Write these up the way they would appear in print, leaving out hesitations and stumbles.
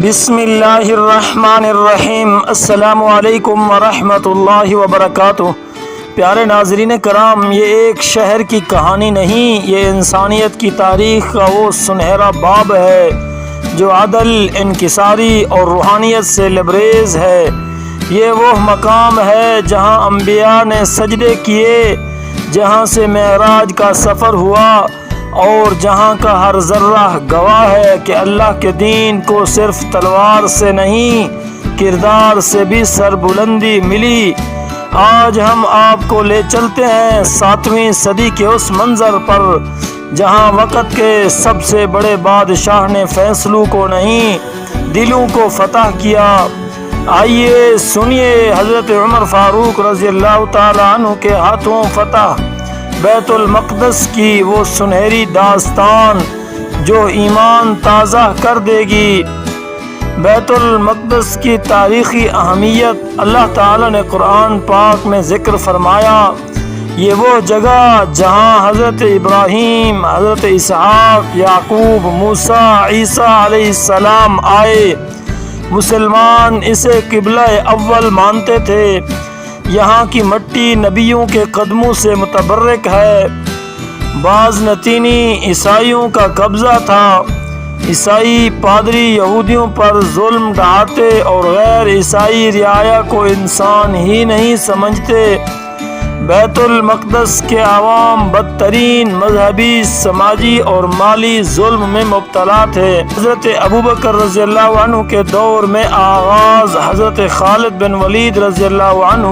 بسم اللہ الرحمن الرحیم۔ السلام علیکم ورحمۃ اللہ وبرکاتہ۔ پیارے ناظرین کرام، یہ ایک شہر کی کہانی نہیں، یہ انسانیت کی تاریخ کا وہ سنہرا باب ہے جو عدل، انکساری اور روحانیت سے لبریز ہے۔ یہ وہ مقام ہے جہاں انبیاء نے سجدے کیے، جہاں سے معراج کا سفر ہوا، اور جہاں کا ہر ذرہ گواہ ہے کہ اللہ کے دین کو صرف تلوار سے نہیں، کردار سے بھی سربلندی ملی۔ آج ہم آپ کو لے چلتے ہیں 7ویں صدی کے اس منظر پر جہاں وقت کے سب سے بڑے بادشاہ نے فیصلوں کو نہیں، دلوں کو فتح کیا۔ آئیے سنیے حضرت عمر فاروق رضی اللہ تعالیٰ عنہ کے ہاتھوں فتح بیت المقدس کی وہ سنہری داستان جو ایمان تازہ کر دے گی۔ بیت المقدس کی تاریخی اہمیت اللہ تعالی نے قرآن پاک میں ذکر فرمایا۔ یہ وہ جگہ جہاں حضرت ابراہیم، حضرت اسحاق، یعقوب، موسیٰ، عیسیٰ علیہ السلام آئے۔ مسلمان اسے قبلہ اول مانتے تھے۔ یہاں کی مٹی نبیوں کے قدموں سے متبرک ہے۔ بازنطینی عیسائیوں کا قبضہ تھا۔ عیسائی پادری یہودیوں پر ظلم ڈھاتے اور غیر عیسائی رعایا کو انسان ہی نہیں سمجھتے۔ بیت المقدس کے عوام بدترین مذہبی، سماجی اور مالی ظلم میں مبتلا تھے۔ حضرت ابوبکر رضی اللہ عنہ کے دور میں آغاز حضرت خالد بن ولید رضی اللہ عنہ،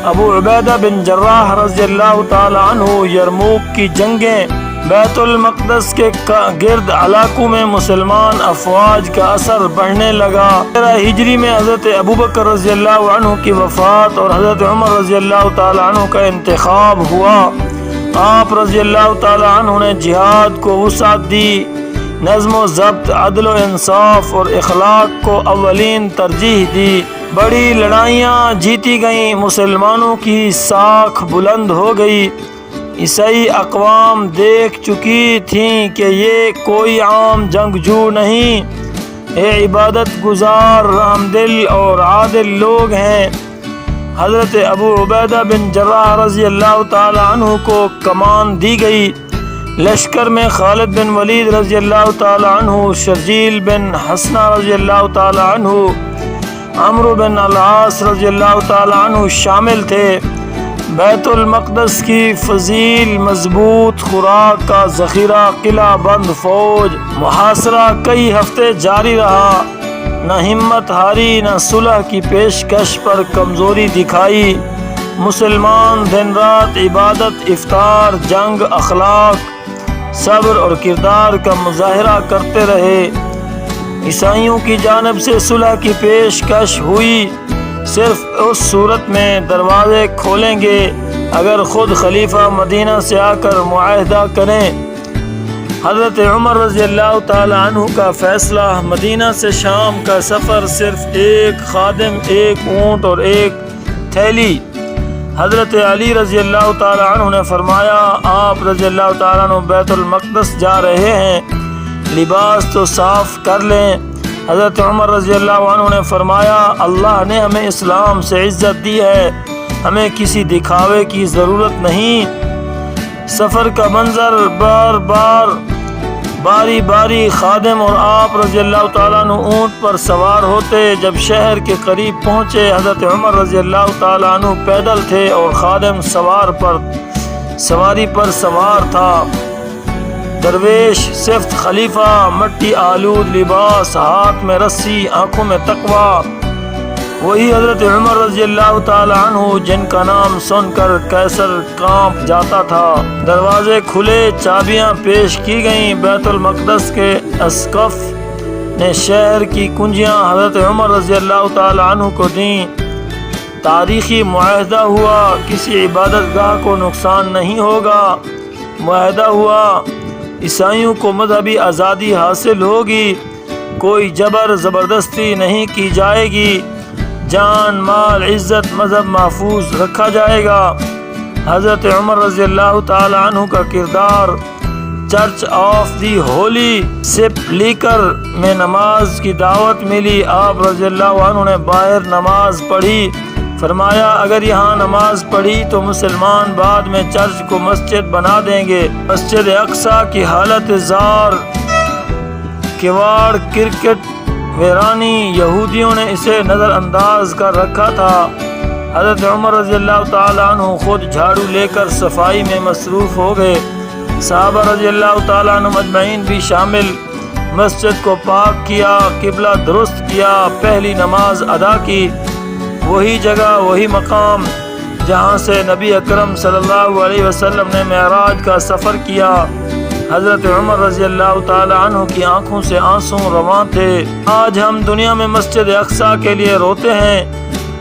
ابو عبیدہ بن جراح رضی اللہ تعالی عنہ، یرموک کی جنگیں، بیت المقدس کے گرد علاقوں میں مسلمان افواج کا اثر بڑھنے لگا۔ 13 ہجری میں حضرت ابوبکر رضی اللہ عنہ کی وفات اور حضرت عمر رضی اللہ تعالی عنہ کا انتخاب ہوا۔ آپ رضی اللہ تعالی عنہ نے جہاد کو وسعت دی، نظم و ضبط، عدل و انصاف اور اخلاق کو اولین ترجیح دی۔ بڑی لڑائیاں جیتی گئیں، مسلمانوں کی ساکھ بلند ہو گئی۔ عیسائی اقوام دیکھ چکی تھیں کہ یہ کوئی عام جنگجو نہیں، یہ عبادت گزار، رحمدل اور عادل لوگ ہیں۔ حضرت ابو عبیدہ بن جراح رضی اللہ تعالی عنہ کو کمان دی گئی۔ لشکر میں خالد بن ولید رضی اللہ تعالی عنہ، شرجیل بن حسنہ رضی اللہ تعالی عنہ، عمرو بن العاص رضی اللہ تعالی عنہ شامل تھے۔ بیت المقدس کی فضیل، مضبوط خوراک کا ذخیرہ، قلعہ بند فوج، محاصرہ کئی ہفتے جاری رہا۔ نہ ہمت ہاری، نہ صلح کی پیشکش پر کمزوری دکھائی۔ مسلمان دن رات عبادت، افطار، جنگ، اخلاق، صبر اور کردار کا مظاہرہ کرتے رہے۔ عیسائیوں کی جانب سے صلح کی پیشکش ہوئی، صرف اس صورت میں دروازے کھولیں گے اگر خود خلیفہ مدینہ سے آ کر معاہدہ کریں۔ حضرت عمر رضی اللہ تعالی عنہ کا فیصلہ، مدینہ سے شام کا سفر، صرف ایک خادم، ایک اونٹ اور ایک تھیلی۔ حضرت علی رضی اللہ تعالی عنہ نے فرمایا، آپ رضی اللہ تعالی عنہ بیت المقدس جا رہے ہیں، لباس تو صاف کر لیں۔ حضرت عمر رضی اللہ عنہ نے فرمایا، اللہ نے ہمیں اسلام سے عزت دی ہے، ہمیں کسی دکھاوے کی ضرورت نہیں۔ سفر کا منظر، باری باری خادم اور آپ رضی اللہ تعالیٰ عنہ اونٹ پر سوار ہوتے۔ جب شہر کے قریب پہنچے، حضرت عمر رضی اللہ تعالیٰ عنہ پیدل تھے اور خادم سواری پر سوار تھا۔ درویش صفت خلیفہ، مٹی آلود لباس، ہاتھ میں رسی، آنکھوں میں تقوی، وہی حضرت عمر رضی اللہ تعالی عنہ جن کا نام سن کر قیصر کانپ جاتا تھا۔ دروازے کھلے، چابیاں پیش کی گئیں۔ بیت المقدس کے اسقف نے شہر کی کنجیاں حضرت عمر رضی اللہ تعالی عنہ کو دیں۔ تاریخی معاہدہ ہوا، کسی عبادت گاہ کو نقصان نہیں ہوگا۔ معاہدہ ہوا، عیسائیوں کو مذہبی آزادی حاصل ہوگی، کوئی جبر زبردستی نہیں کی جائے گی، جان، مال، عزت، مذہب محفوظ رکھا جائے گا۔ حضرت عمر رضی اللہ تعالی عنہ کا کردار، چرچ آف دی ہولی سیپلیکر میں نماز کی دعوت ملی۔ آپ رضی اللہ عنہ نے باہر نماز پڑھی۔ فرمایا اگر یہاں نماز پڑھی تو مسلمان بعد میں چرچ کو مسجد بنا دیں گے۔ مسجد اقصیٰ کی حالت زار، کواڑ، کرکٹ، ویرانی، یہودیوں نے اسے نظر انداز کر رکھا تھا۔ حضرت عمر رضی اللہ تعالیٰ عنہ خود جھاڑو لے کر صفائی میں مصروف ہو گئے۔ صحابہ رضی اللہ تعالیٰ عنہ مجمعین بھی شامل۔ مسجد کو پاک کیا، قبلہ درست کیا، پہلی نماز ادا کی۔ وہی جگہ، وہی مقام جہاں سے نبی اکرم صلی اللہ علیہ وسلم نے معراج کا سفر کیا۔ حضرت عمر رضی اللہ تعالی عنہ کی آنکھوں سے آنسو رواں تھے۔ آج ہم دنیا میں مسجد اقصیٰ کے لیے روتے ہیں،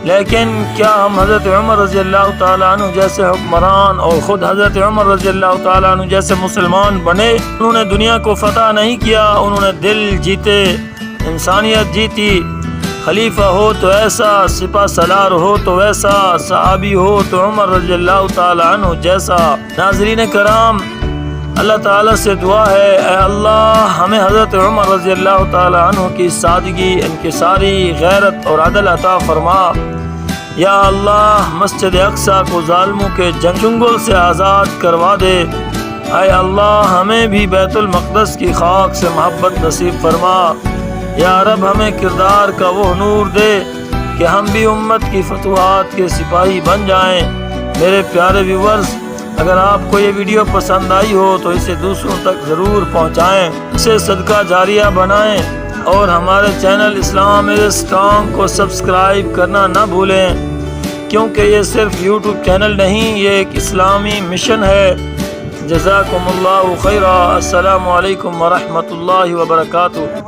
لیکن کیا ہم حضرت عمر رضی اللہ تعالی عنہ جیسے حکمران اور خود حضرت عمر رضی اللہ تعالی عنہ جیسے مسلمان بنے؟ انہوں نے دنیا کو فتح نہیں کیا، انہوں نے دل جیتے، انسانیت جیتی۔ خلیفہ ہو تو ایسا، سپہ سالار ہو تو ویسا، صحابی ہو تو عمر رضی اللہ تعالی عنہ جیسا۔ ناظرین کرام، اللہ تعالیٰ سے دعا ہے، اے اللہ ہمیں حضرت عمر رضی اللہ تعالی عنہ کی سادگی، انکساری، غیرت اور عدل عطا فرما۔ یا اللہ مسجد اقصیٰ کو ظالموں کے چنگل سے آزاد کروا دے۔ اے اللہ ہمیں بھی بیت المقدس کی خاک سے محبت نصیب فرما۔ یا رب ہمیں کردار کا وہ نور دے کہ ہم بھی امت کی فتوحات کے سپاہی بن جائیں۔ میرے پیارے ویورز، اگر آپ کو یہ ویڈیو پسند آئی ہو تو اسے دوسروں تک ضرور پہنچائیں، اسے صدقہ جاریہ بنائیں اور ہمارے چینل اسلام از اسٹرانگ کو سبسکرائب کرنا نہ بھولیں، کیونکہ یہ صرف یوٹیوب چینل نہیں، یہ ایک اسلامی مشن ہے۔ جزاکم اللہ خیرا۔ السلام علیکم ورحمۃ اللہ وبرکاتہ۔